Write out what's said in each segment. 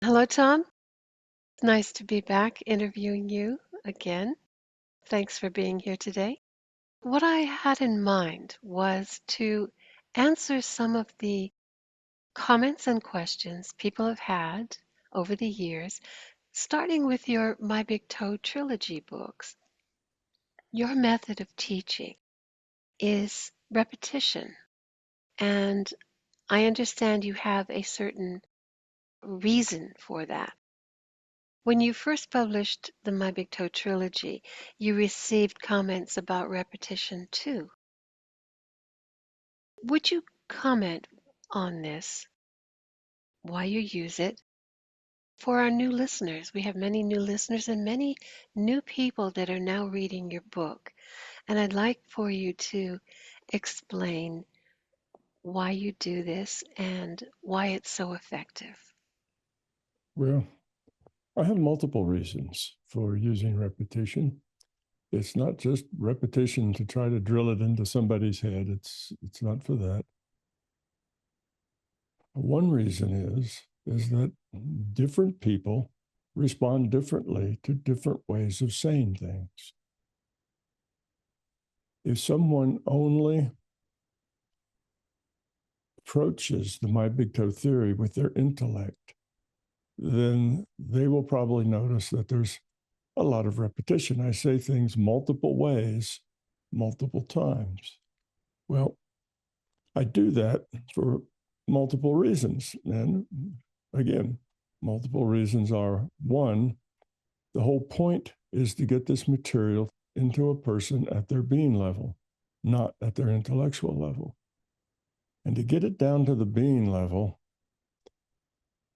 Hello, Tom. It's nice to be back interviewing you again. Thanks for being here today. What I had in mind was to answer some of the comments and questions people have had over the years, starting with your My Big Toe trilogy books. Your method of teaching is repetition, and I understand you have a certain reason for that. When you first published the My Big Toe trilogy, you received comments about repetition too. Would you comment on this, why you use it? For our new listeners, we have many new listeners and many new people that are now reading your book. And I'd like for you to explain why you do this and why it's so effective. Well, I have multiple reasons for using repetition. It's not just repetition to try to drill it into somebody's head. It's not for that. One reason is that different people respond differently to different ways of saying things. If someone only approaches the My Big Toe theory with their intellect, then they will probably notice that there's a lot of repetition. I say things multiple ways, multiple times. Well, I do that for multiple reasons. And again, multiple reasons are one, the whole point is to get this material into a person at their being level, not at their intellectual level. And to get it down to the being level,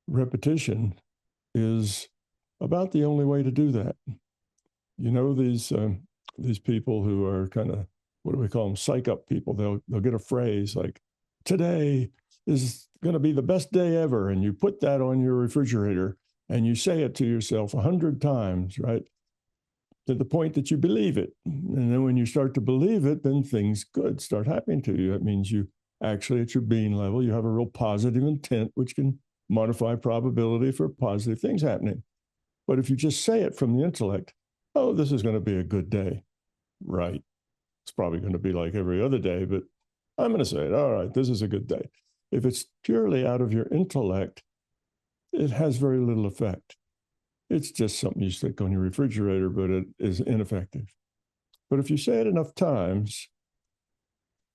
repetition is about the only way to do that. You know, these people who are kind of, what do we call them, psych up people. They'll get a phrase like, today is going to be the best day ever, and you put that on your refrigerator and you say it to yourself 100 times, right, to the point that you believe it. And then when you start to believe it, then things good start happening to you. That means you actually, at your being level, you have a real positive intent, which can modify probability for positive things happening. But if you just say it from the intellect, oh, this is going to be a good day, right? It's probably going to be like every other day, but I'm going to say it, all right, this is a good day. If it's purely out of your intellect, it has very little effect. It's just something you stick on your refrigerator, but it is ineffective. But if you say it enough times,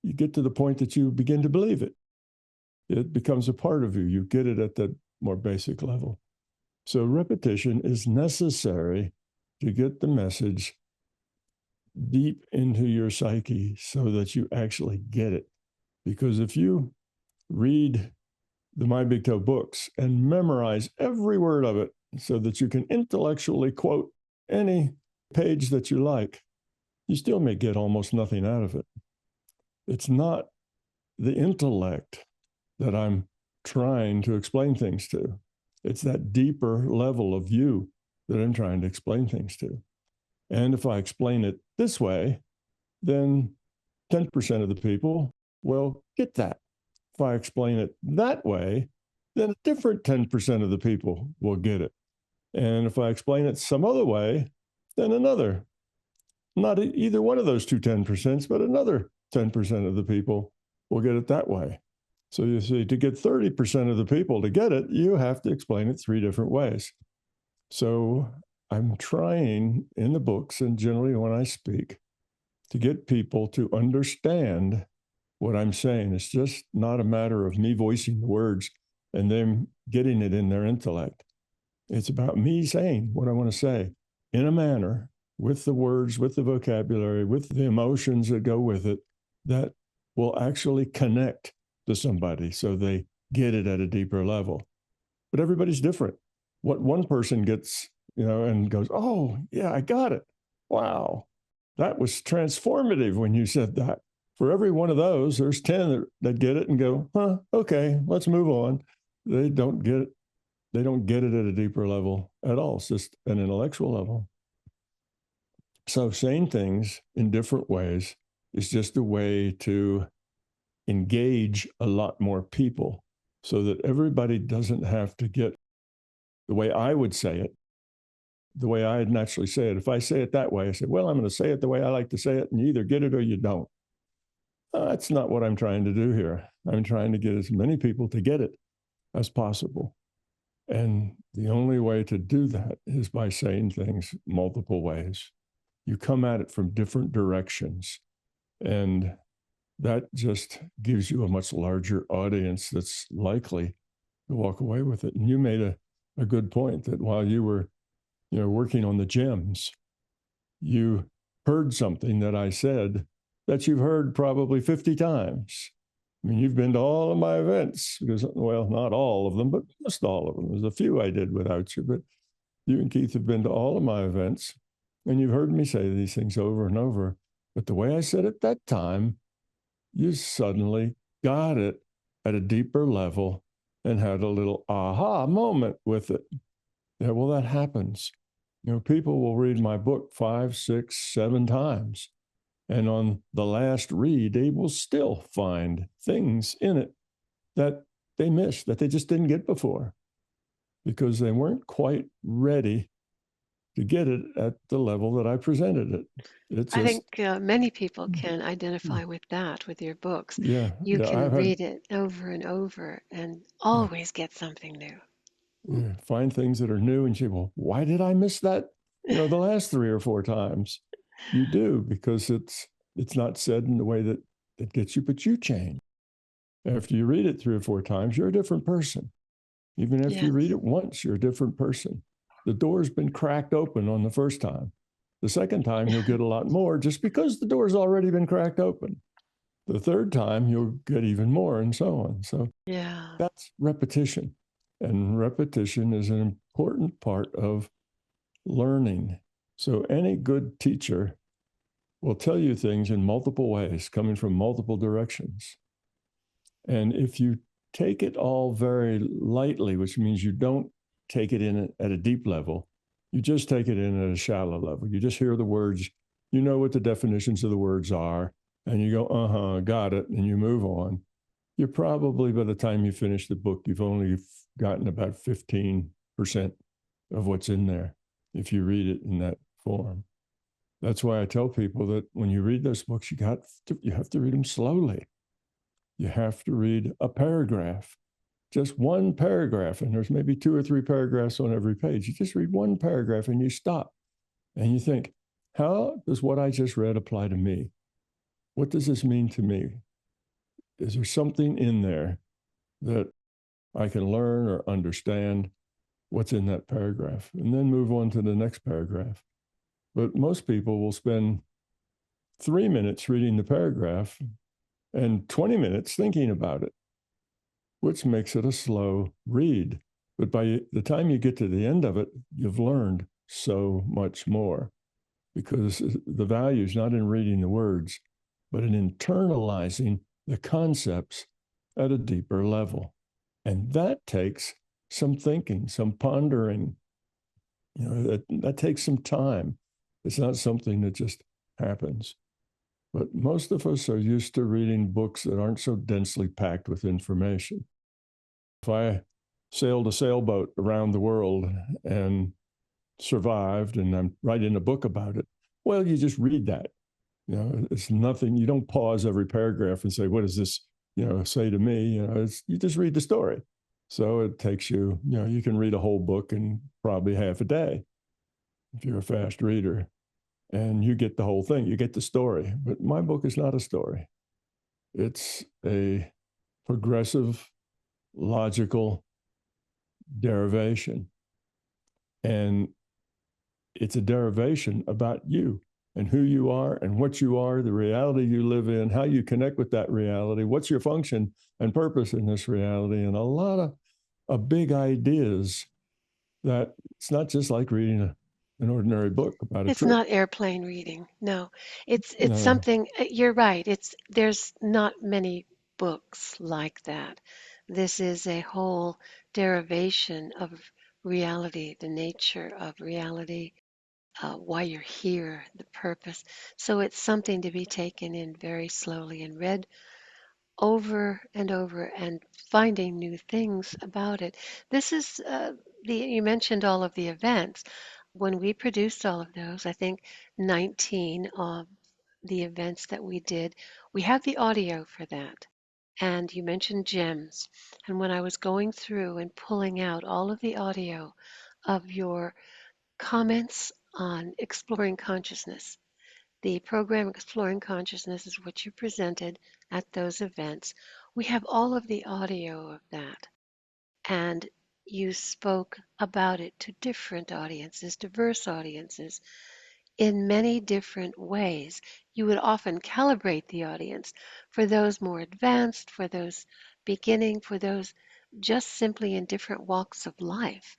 you get to the point that you begin to believe it. It becomes a part of you. You get it at that more basic level. So repetition is necessary to get the message deep into your psyche so that you actually get it. Because if you read the My Big Toe books and memorize every word of it so that you can intellectually quote any page that you like, you still may get almost nothing out of it. It's not the intellect that I'm trying to explain things to. It's that deeper level of you that I'm trying to explain things to. And if I explain it this way, then 10% of the people will get that. If I explain it that way, then a different 10% of the people will get it. And if I explain it some other way, then another, not either one of those two 10%, but another 10% of the people will get it that way. So you see, to get 30% of the people to get it, you have to explain it three different ways. So I'm trying in the books and generally when I speak to get people to understand what I'm saying. It's just not a matter of me voicing the words and them getting it in their intellect. It's about me saying what I want to say in a manner with the words, with the vocabulary, with the emotions that go with it that will actually connect to somebody so they get it at a deeper level. But everybody's different. What one person gets, and goes, oh, yeah, I got it. Wow, that was transformative when you said that. For every one of those, there's 10 that get it and go, huh, okay, let's move on. They don't get it. They don't get it at a deeper level at all. It's just an intellectual level. So saying things in different ways is just a way to engage a lot more people so that everybody doesn't have to get the way I would say it, the way I'd naturally say it. If I say it that way, I say, well, I'm going to say it the way I like to say it, and you either get it or you don't. That's not what I'm trying to do here. I'm trying to get as many people to get it as possible. And the only way to do that is by saying things multiple ways. You come at it from different directions. And that just gives you a much larger audience that's likely to walk away with it. And you made a good point that while you were, working on the gems, you heard something that I said that you've heard probably 50 times. I mean, you've been to all of my events because, well, not all of them, but most all of them. There's a few I did without you, but you and Keith have been to all of my events, and you've heard me say these things over and over. But the way I said it that time, you suddenly got it at a deeper level and had a little aha moment with it. Yeah, well, that happens. People will read my book 5, 6, 7 times. And on the last read, they will still find things in it that they missed, that they just didn't get before, because they weren't quite ready to get it at the level that I presented it. It's I just, think many people can identify with that, with your books. yeah, You yeah, can I've had, read it over and over and yeah, always get something new. yeah, find things that are new and say, well, why did I miss that? The last 3 or 4 times. You do, because it's not said in the way that it gets you, but you change. After you read it 3 or 4 times, you're a different person. Even if you read Yes. it once, you're a different person. The door's been cracked open on the first time. The second time, you'll get a lot more just because the door's already been cracked open. The third time, you'll get even more, and so on. So Yeah. that's repetition. And repetition is an important part of learning. So any good teacher will tell you things in multiple ways, coming from multiple directions. And if you take it all very lightly, which means you don't take it in at a deep level, you just take it in at a shallow level. You just hear the words, you know what the definitions of the words are, and you go, got it, and you move on. You're probably, by the time you finish the book, you've only gotten about 15% of what's in there if you read it in that form. That's why I tell people that when you read those books, you have to read them slowly. You have to read a paragraph, just one paragraph, and there's maybe 2 or 3 paragraphs on every page. You just read one paragraph and you stop and you think, how does what I just read apply to me? What does this mean to me? Is there something in there that I can learn or understand what's in that paragraph? And then move on to the next paragraph. But most people will spend 3 minutes reading the paragraph and 20 minutes thinking about it, which makes it a slow read. But by the time you get to the end of it, you've learned so much more, because the value is not in reading the words, but in internalizing the concepts at a deeper level. And that takes some thinking, some pondering. That takes some time. It's not something that just happens. But most of us are used to reading books that aren't so densely packed with information. If I sailed a sailboat around the world and survived, and I'm writing a book about it, well, you just read that. It's nothing. You don't pause every paragraph and say, what does this, say to me? You just read the story. So it takes you, you can read a whole book in probably half a day if you're a fast reader, and you get the whole thing. You get the story. But my book is not a story. It's a progressive, logical derivation. And it's a derivation about you and who you are and what you are, the reality you live in, how you connect with that reality, what's your function and purpose in this reality, and a lot of big ideas that it's not just like reading an ordinary book about a It's trip. not airplane reading. No. It's No, something you're right. There's not many books like that. This is a whole derivation of reality, the nature of reality, why you're here, the purpose. So it's something to be taken in very slowly and read over and over and finding new things about it. This is You mentioned all of the events. When we produced all of those, I think 19 of the events that we did, we have the audio for that. And you mentioned gems. And when I was going through and pulling out all of the audio of your comments on exploring consciousness, the program Exploring Consciousness is what you presented at those events. We have all of the audio of that. And you spoke about it to different audiences, diverse audiences, in many different ways. You would often calibrate the audience for those more advanced, for those beginning, for those just simply in different walks of life.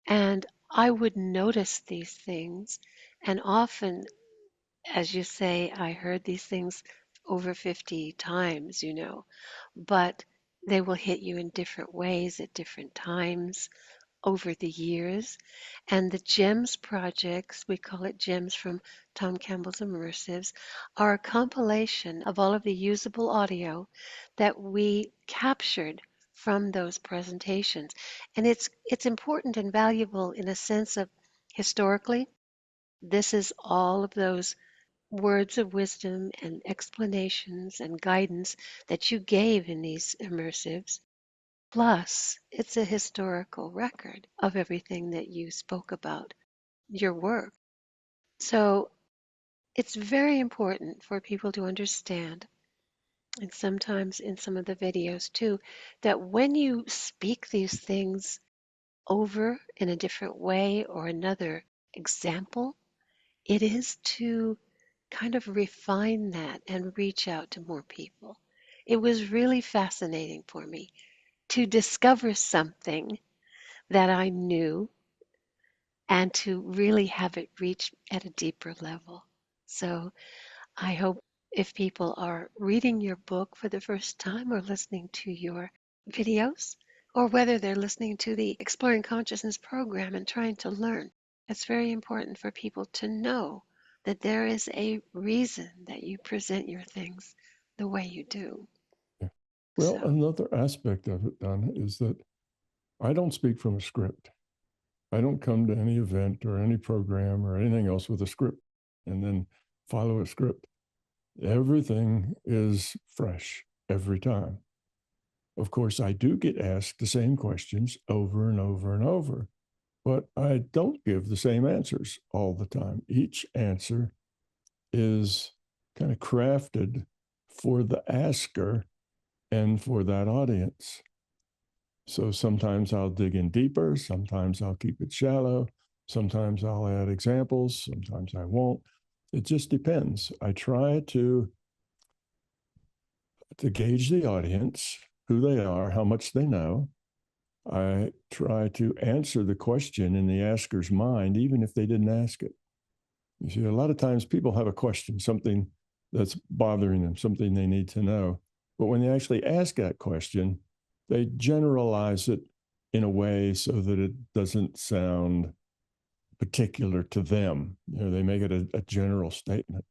And I would notice these things, and often, as you say, I heard these things over 50 times, but they will hit you in different ways at different times over the years. And the GEMS projects, we call it GEMS from Tom Campbell's Immersives, are a compilation of all of the usable audio that we captured from those presentations. And it's important and valuable in a sense of historically, this is all of those words of wisdom and explanations and guidance that you gave in these immersives. Plus, it's a historical record of everything that you spoke about, your work. So it's very important for people to understand, and sometimes in some of the videos too, that when you speak these things over in a different way or another example, it is to kind of refine that and reach out to more people. It was really fascinating for me to discover something that I knew and to really have it reach at a deeper level. So I hope if people are reading your book for the first time or listening to your videos, or whether they're listening to the Exploring Consciousness program and trying to learn, it's very important for people to know that there is a reason that you present your things the way you do. Yeah. Well, So, another aspect of it, Donna, is that I don't speak from a script. I don't come to any event or any program or anything else with a script and then follow a script. Everything is fresh every time. Of course, I do get asked the same questions over and over and over, but I don't give the same answers all the time. Each answer is kind of crafted for the asker and for that audience. So sometimes I'll dig in deeper, sometimes I'll keep it shallow, sometimes I'll add examples, sometimes I won't. It just depends. I try to gauge the audience, who they are, how much they know. I try to answer the question in the asker's mind, even if they didn't ask it. You see, a lot of times people have a question, something that's bothering them, something they need to know. But when they actually ask that question, they generalize it in a way so that it doesn't sound particular to them. They make it a general statement.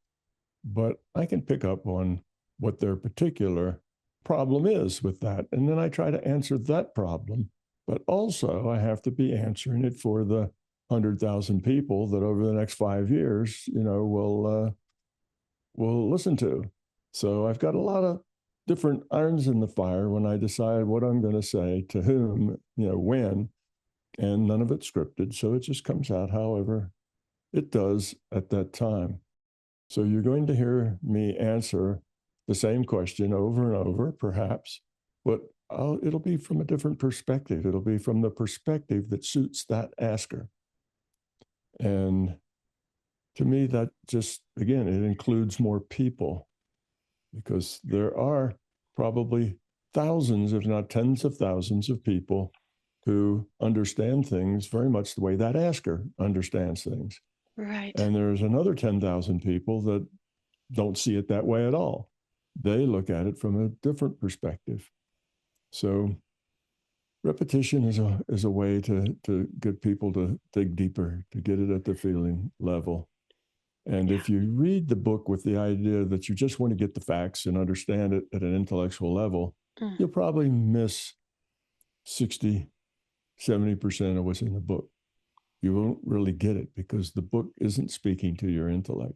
But I can pick up on what their particular problem is with that. And then I try to answer that problem. But also, I have to be answering it for the 100,000 people that over the next 5 years, will listen to. So I've got a lot of different irons in the fire when I decide what I'm going to say to whom, when, and none of it's scripted. So it just comes out however it does at that time. So you're going to hear me answer the same question over and over, perhaps, but it'll be from a different perspective. It'll be from the perspective that suits that asker. And to me, that just, again, it includes more people because there are probably thousands, if not tens of thousands of people who understand things very much the way that asker understands things. right. And there's another 10,000 people that don't see it that way at all. They look at it from a different perspective. So repetition is a way to get people to dig deeper, to get it at the feeling level. And Yeah. if you read the book with the idea that you just want to get the facts and understand it at an intellectual level, Mm. you'll probably miss 60 70% of what's in the book. You won't really get it because the book isn't speaking to your intellect.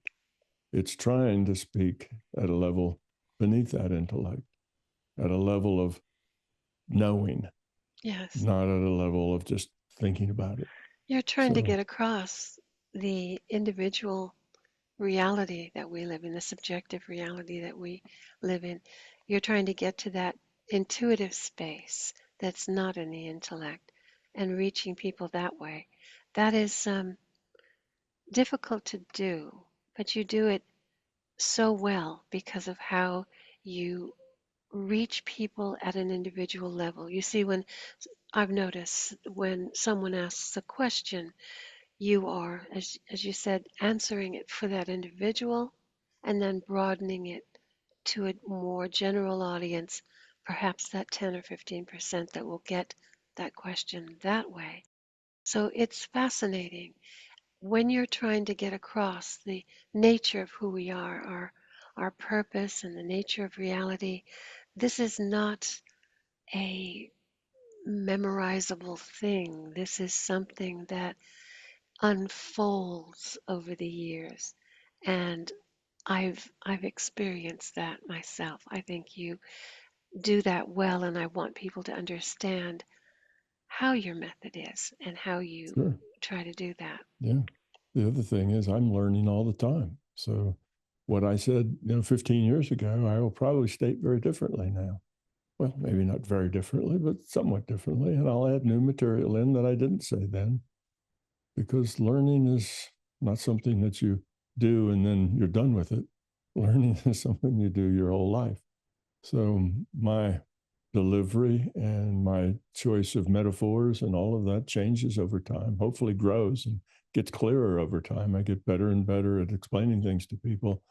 It's trying to speak at a level beneath that intellect, at a level of knowing, Yes. not at a level of just thinking about it. You're trying to So, get across the individual reality that we live in, the subjective reality that we live in. You're trying to get to that intuitive space that's not in the intellect and reaching people that way. That is difficult to do, but you do it so well because of how you reach people at an individual level. You see, when I've noticed when someone asks a question, you are, as you said, answering it for that individual and then broadening it to a more general audience, perhaps that 10 or 15% that will get that question that way. So it's fascinating when you're trying to get across the nature of who we are, our purpose and the nature of reality. This is not a memorizable thing. This is something that unfolds over the years. And I've experienced that myself. I think you do that well, and I want people to understand how your method is and how you sure. try to do that. Yeah. The other thing is I'm learning all the time. So what I said, 15 years ago, I will probably state very differently now. Well, maybe not very differently, but somewhat differently. And I'll add new material in that I didn't say then, because learning is not something that you do and then you're done with it. Learning is something you do your whole life. So my delivery and my choice of metaphors and all of that changes over time, hopefully grows and gets clearer over time. I get better and better at explaining things to people.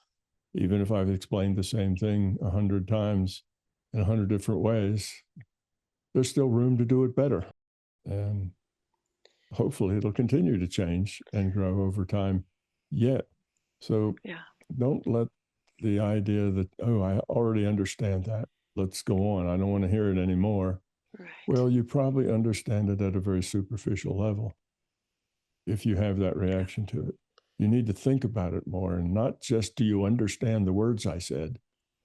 Even if I've explained the same thing 100 times in 100 different ways, there's still room to do it better. And hopefully it'll continue to change and grow over time yet. So Yeah, don't let the idea that, oh, I already understand that. Let's go on. I don't want to hear it anymore. right. Well, you probably understand it at a very superficial level if you have that Yeah, reaction to it. You need to think about it more and not just do you understand the words I said.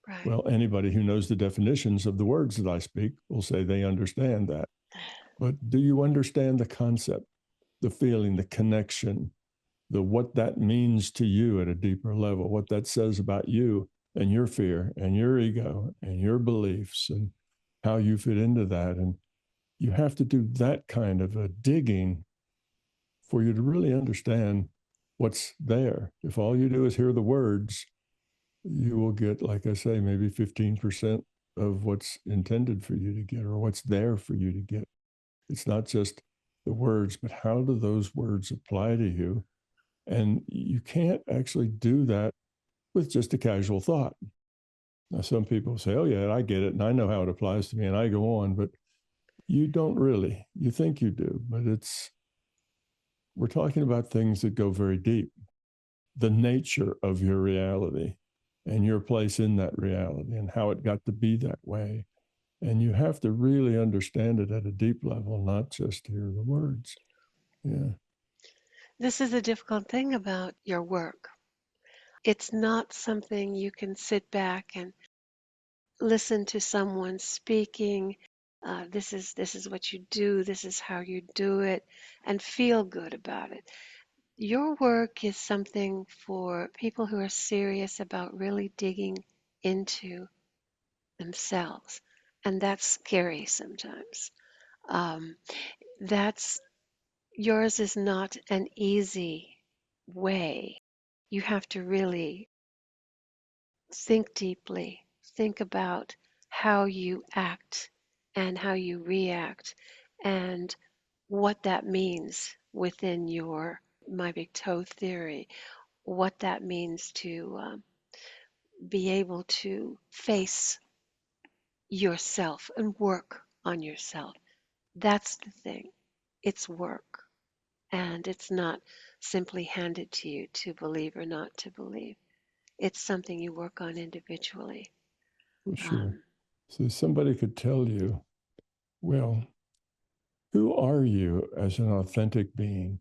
right. Well, anybody who knows the definitions of the words that I speak will say they understand that. But do you understand the concept, the feeling, the connection, the what that means to you at a deeper level, what that says about you and your fear and your ego and your beliefs and how you fit into that? And you have to do that kind of a digging for you to really understand what's there. If all you do is hear the words, you will get, like I say, maybe 15% of what's intended for you to get or what's there for you to get. It's not just the words, but how do those words apply to you? And you can't actually do that with just a casual thought. Now, some people say, oh, yeah, I get it. And I know how it applies to me. And I go on, but you don't really. You think you do, but we're talking about things that go very deep. The nature of your reality and your place in that reality and how it got to be that way. And you have to really understand it at a deep level, not just hear the words. Yeah. This is a difficult thing about your work. It's not something you can sit back and listen to someone speaking. This is what you do. This is how you do it, and feel good about it. Your work is something for people who are serious about really digging into themselves, and that's scary sometimes. Um, that's yours is not an easy way. You have to really think deeply, think about how you act and how you react and what that means within your my big toe theory, what that means to be able to face yourself and work on yourself. That's the thing. It's work. And it's not simply handed to you to believe or not to believe. It's something you work on individually. For sure. Um, So somebody could tell you, well, who are you as an authentic being?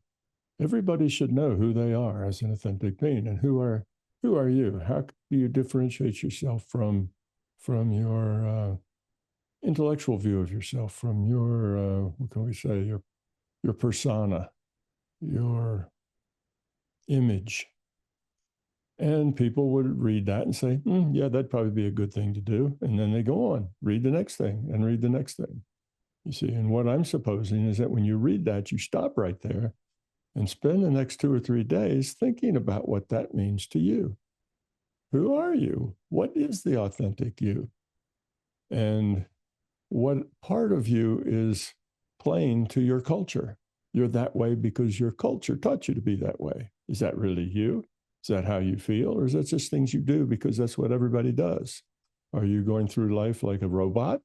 Everybody should know who they are as an authentic being, and who are you? How do you differentiate yourself from your intellectual view of yourself, from your what can we say, your persona, your image? And people would read that and say, yeah, that'd probably be a good thing to do. And then they go on, read the next thing and read the next thing. You see, and what I'm supposing is that when you read that, you stop right there and spend the next 2 or 3 days thinking about what that means to you. Who are you? What is the authentic you? And what part of you is playing to your culture? You're that way because your culture taught you to be that way. Is that really you? Is that how you feel? Or is that just things you do because that's what everybody does? Are you going through life like a robot,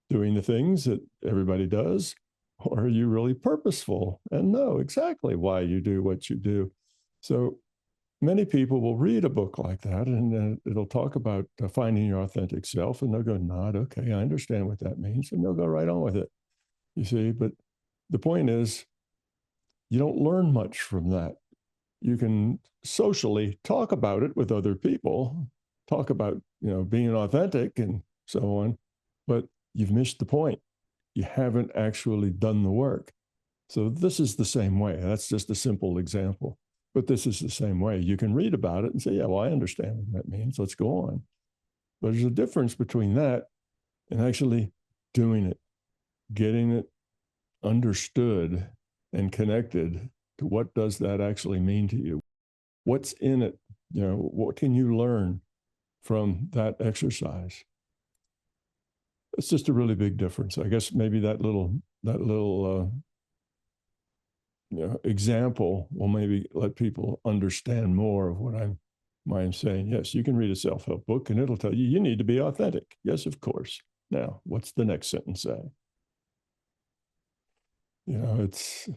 doing the things that everybody does? Or are you really purposeful and know exactly why you do what you do? So many people will read a book like that and then it'll talk about finding your authentic self, and they'll go, nod, okay, I understand what that means. And they'll go right on with it, you see. But the point is, you don't learn much from that. You can socially talk about it with other people, talk about, being authentic and so on, but you've missed the point. You haven't actually done the work. So this is the same way. That's just a simple example, but this is the same way. You can read about it and say, yeah, well, I understand what that means. Let's go on. But there's a difference between that and actually doing it, getting it understood and connected to what does that actually mean to you? What's in it? What can you learn from that exercise? It's just a really big difference. I guess maybe that little example will maybe let people understand more of what I'm saying. Yes, you can read a self-help book and it'll tell you you need to be authentic. Yes, of course. Now, what's the next sentence say? It's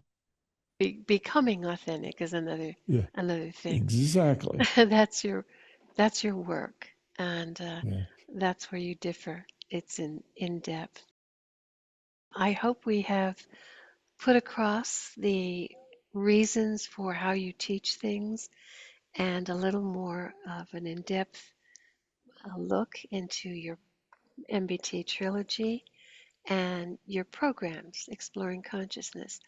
Becoming authentic is yeah, another thing. exactly. That's your work, and Yeah. that's where you differ. It's in depth. I hope we have put across the reasons for how you teach things and a little more of an in-depth look into your MBT trilogy and your programs, Exploring Consciousness,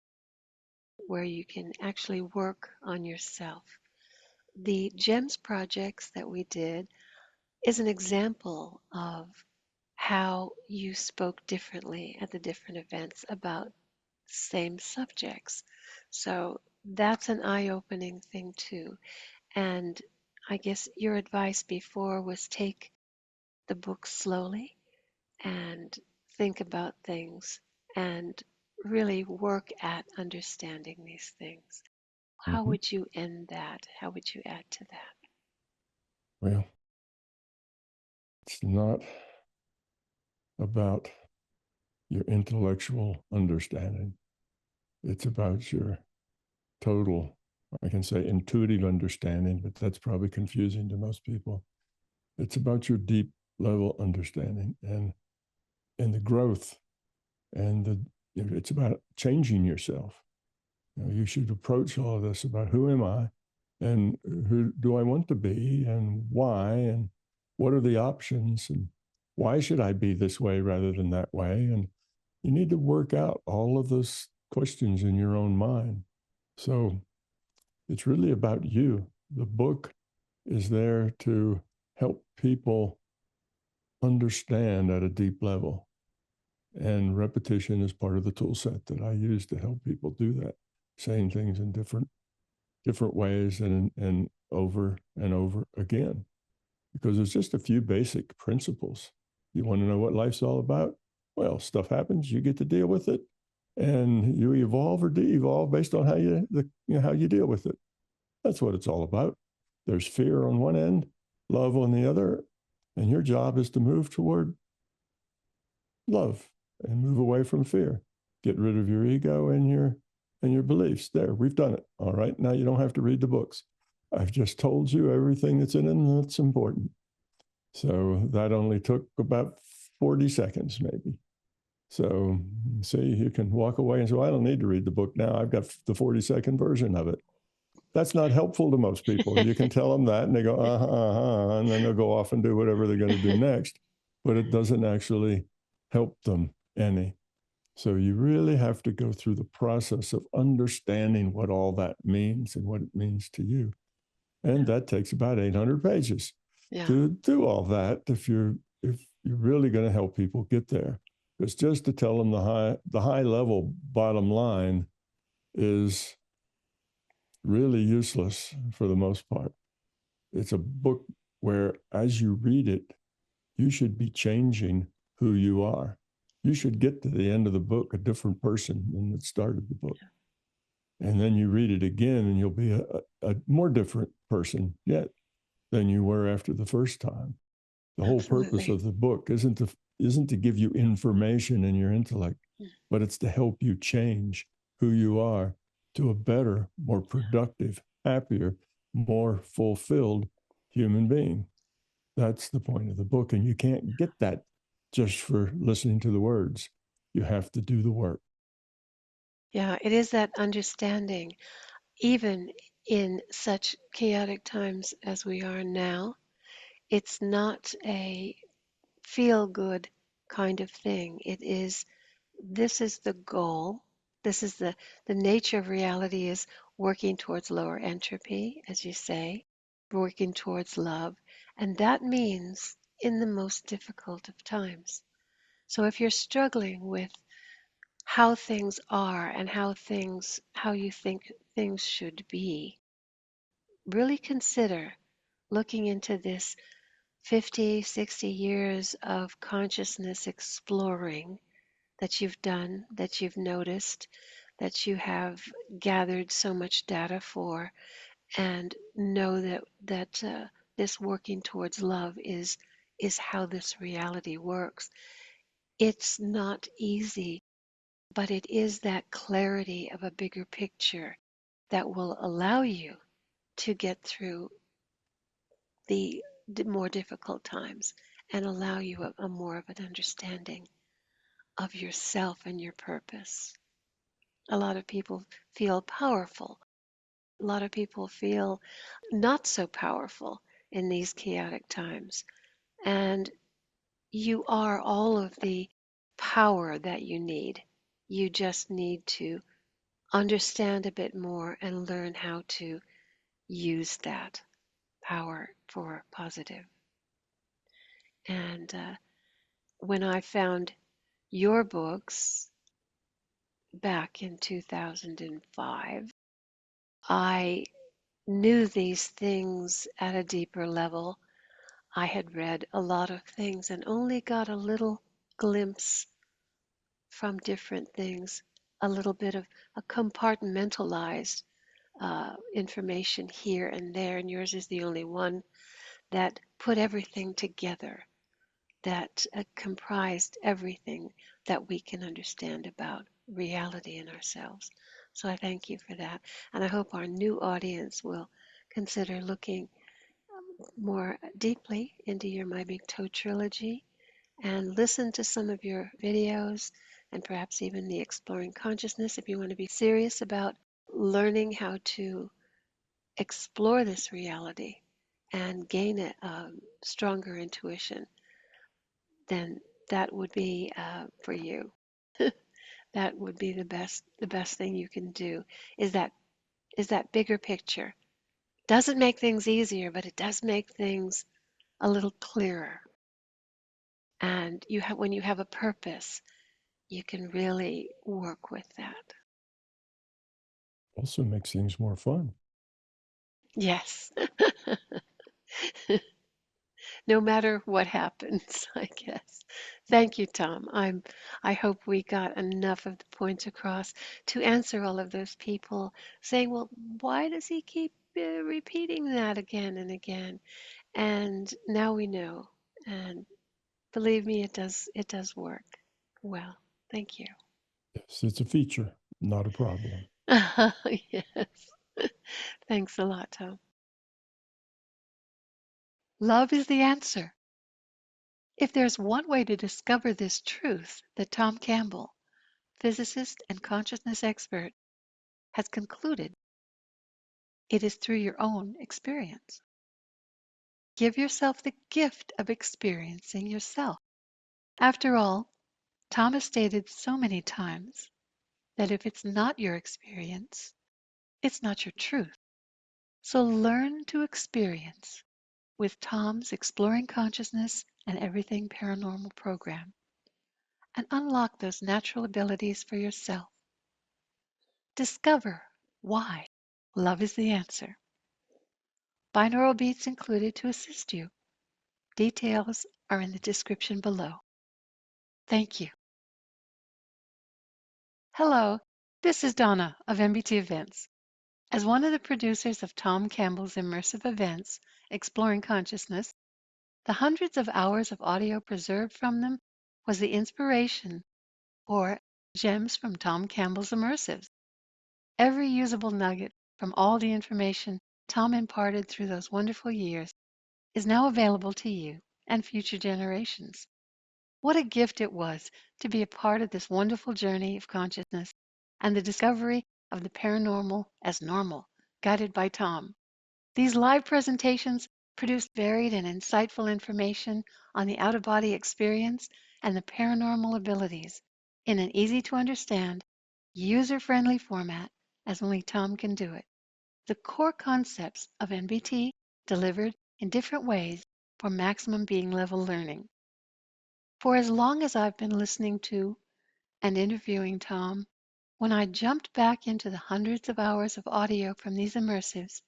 where you can actually work on yourself. The GEMS projects that we did is an example of how you spoke differently at the different events about same subjects. So that's an eye-opening thing too. And I guess your advice before was take the book slowly and think about things and really work at understanding these things. How Mm-hmm. would you end that? How would you add to that? Well, it's not about your intellectual understanding. It's about your total, I can say intuitive understanding, but that's probably confusing to most people. It's about your deep level understanding and the growth and it's about changing yourself. You should approach all of this about who am I and who do I want to be and why and what are the options and why should I be this way rather than that way? And you need to work out all of those questions in your own mind. So it's really about you. The book is there to help people understand at a deep level. And repetition is part of the tool set that I use to help people do that, saying things in different ways and over again. Because there's just a few basic principles. You want to know what life's all about? Well, stuff happens, you get to deal with it, and you evolve or de-evolve based on how you deal with it. That's what it's all about. There's fear on one end, love on the other, and your job is to move toward love and move away from fear. Get rid of your ego and your beliefs. There, we've done it. All right. Now you don't have to read the books. I've just told you everything that's in it that's important. So that only took about 40 seconds, maybe. So, see, you can walk away and say, well, I don't need to read the book now. I've got the 40-second version of it. That's not helpful to most people. You can tell them that and they go, and then they'll go off and do whatever they're going to do next. But it doesn't actually help them any. So you really have to go through the process of understanding what all that means and what it means to you. And that takes about 800 pages to do all that if you're really going to help people get there. Because just to tell them the high level bottom line is really useless for the most part. It's a book where, as you read it, you should be changing who you are. You should get to the end of the book a different person than that started the book. And then you read it again and you'll be a more different person yet than you were after the first time. The whole purpose of the book isn't to give you information in your intellect, but it's to help you change who you are to a better, more productive, happier, more fulfilled human being. That's the point of the book. And you can't get that just for listening to the words. You have to do the work. Yeah, it is that understanding, even in such chaotic times as we are now, it's not a feel good kind of thing. This is the goal. This is the nature of reality is working towards lower entropy, as you say, working towards love. And that means in the most difficult of times. So if you're struggling with how things are and how you think things should be, really consider looking into this 50, 60 years of consciousness exploring that you've done, that you've noticed, that you have gathered so much data for, and know that this working towards love is how this reality works. It's not easy, but it is that clarity of a bigger picture that will allow you to get through the more difficult times and allow you a more of an understanding of yourself and your purpose. A lot of people feel powerful. A lot of people feel not so powerful in these chaotic times. And you are all of the power that you need. You just need to understand a bit more and learn how to use that power for positive. And when I found your books back in 2005, I knew these things at a deeper level. I had read a lot of things and only got a little glimpse from different things, a little bit of a compartmentalized information here and there, and yours is the only one that put everything together, that comprised everything that we can understand about reality in ourselves. So I thank you for that. And I hope our new audience will consider looking more deeply into your My Big Toe trilogy and listen to some of your videos and perhaps even the Exploring Consciousness if you want to be serious about learning how to explore this reality and gain a stronger intuition, then that would be for you. That would be the best thing you can do is that bigger picture. Doesn't make things easier, but it does make things a little clearer. And when you have a purpose, you can really work with that. Also makes things more fun. Yes. No matter what happens, I guess. Thank you, Tom. I hope we got enough of the points across to answer all of those people saying, well, why does he keep repeating that again and again? And now we know. And believe me, it does work. Well, thank you. Yes, it's a feature, not a problem. Yes. Thanks a lot, Tom. Love is the answer. If there's one way to discover this truth that Tom Campbell, physicist and consciousness expert, has concluded, it is through your own experience. Give yourself the gift of experiencing yourself. After all, Tom has stated so many times that if it's not your experience, it's not your truth. So learn to experience with Tom's Exploring Consciousness and Everything Paranormal program and unlock those natural abilities for yourself. Discover why love is the answer. Binaural beats included to assist you. Details are in the description below. Thank you. Hello, this is Donna of MBT Events. As one of the producers of Tom Campbell's immersive events, Exploring Consciousness, the hundreds of hours of audio preserved from them was the inspiration for Gems from Tom Campbell's Immersives. Every usable nugget from all the information Tom imparted through those wonderful years is now available to you and future generations. What a gift it was to be a part of this wonderful journey of consciousness and the discovery of the paranormal as normal, guided by Tom. These live presentations produced varied and insightful information on the out-of-body experience and the paranormal abilities in an easy-to-understand, user-friendly format as only Tom can do it. The core concepts of MBT delivered in different ways for maximum being level learning. For as long as I've been listening to and interviewing Tom, when I jumped back into the hundreds of hours of audio from these immersives,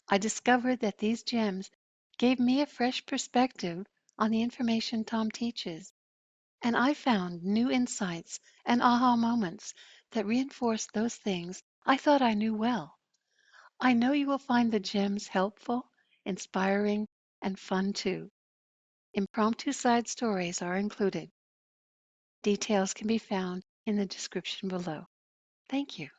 I discovered that these gems gave me a fresh perspective on the information Tom teaches, and I found new insights and aha moments that reinforced those things I thought I knew well. I know you will find the gems helpful, inspiring, and fun too. Impromptu side stories are included. Details can be found in the description below. Thank you.